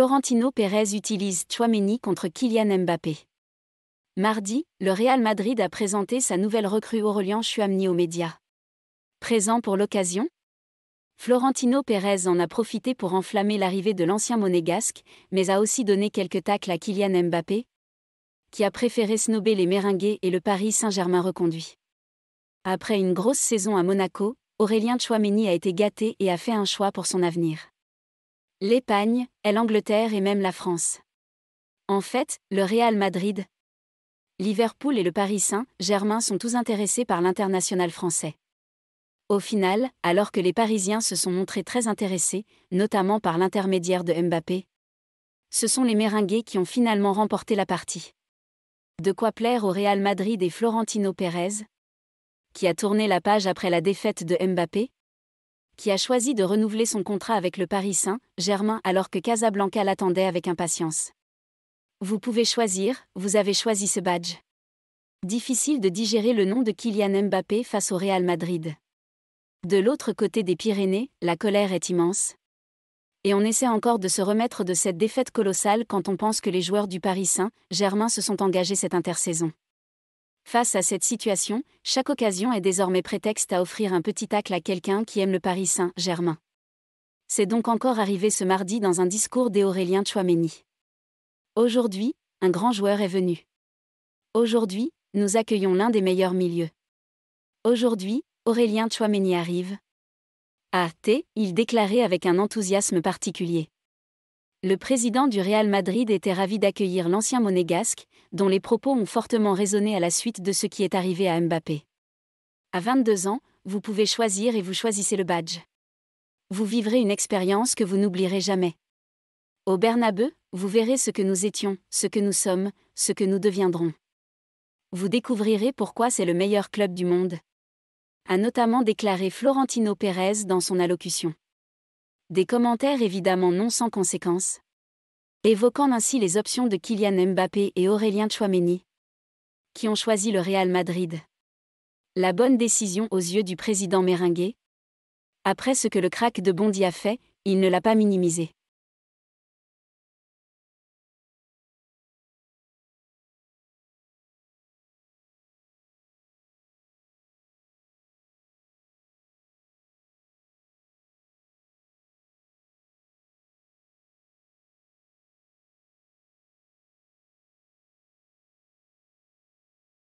Florentino Pérez utilise Tchouaméni contre Kylian Mbappé. Mardi, le Real Madrid a présenté sa nouvelle recrue Aurélien Tchouaméni aux médias. Présent pour l'occasion, Florentino Pérez en a profité pour enflammer l'arrivée de l'ancien monégasque, mais a aussi donné quelques tacles à Kylian Mbappé, qui a préféré snober les Merengues et le Paris Saint-Germain reconduit. Après une grosse saison à Monaco, Aurélien Tchouaméni a été gâté et a fait un choix pour son avenir. L'Espagne, l'Angleterre et même la France. En fait, le Real Madrid, Liverpool et le Paris Saint-Germain sont tous intéressés par l'international français. Au final, alors que les Parisiens se sont montrés très intéressés, notamment par l'intermédiaire de Mbappé, ce sont les Merengues qui ont finalement remporté la partie. De quoi plaire au Real Madrid et Florentino Pérez, qui a tourné la page après la défaite de Mbappé, qui a choisi de renouveler son contrat avec le Paris Saint-Germain alors que Casablanca l'attendait avec impatience. Vous pouvez choisir, vous avez choisi ce badge. Difficile de digérer le nom de Kylian Mbappé face au Real Madrid. De l'autre côté des Pyrénées, la colère est immense. Et on essaie encore de se remettre de cette défaite colossale quand on pense que les joueurs du Paris Saint-Germain se sont engagés cette intersaison. Face à cette situation, chaque occasion est désormais prétexte à offrir un petit tacle à quelqu'un qui aime le Paris Saint-Germain. C'est donc encore arrivé ce mardi dans un discours d'Aurélien Tchouaméni. Aujourd'hui, un grand joueur est venu. Aujourd'hui, nous accueillons l'un des meilleurs milieux. Aujourd'hui, Aurélien Tchouaméni arrive. Il déclarait avec un enthousiasme particulier. Le président du Real Madrid était ravi d'accueillir l'ancien monégasque, dont les propos ont fortement résonné à la suite de ce qui est arrivé à Mbappé. À 22 ans, vous pouvez choisir et vous choisissez le badge. Vous vivrez une expérience que vous n'oublierez jamais. Au Bernabeu, vous verrez ce que nous étions, ce que nous sommes, ce que nous deviendrons. Vous découvrirez pourquoi c'est le meilleur club du monde, a notamment déclaré Florentino Pérez dans son allocution. Des commentaires évidemment non sans conséquences, évoquant ainsi les options de Kylian Mbappé et Aurélien Tchouaméni, qui ont choisi le Real Madrid. La bonne décision aux yeux du président merengue. Après ce que le crack de Bondy a fait, il ne l'a pas minimisé.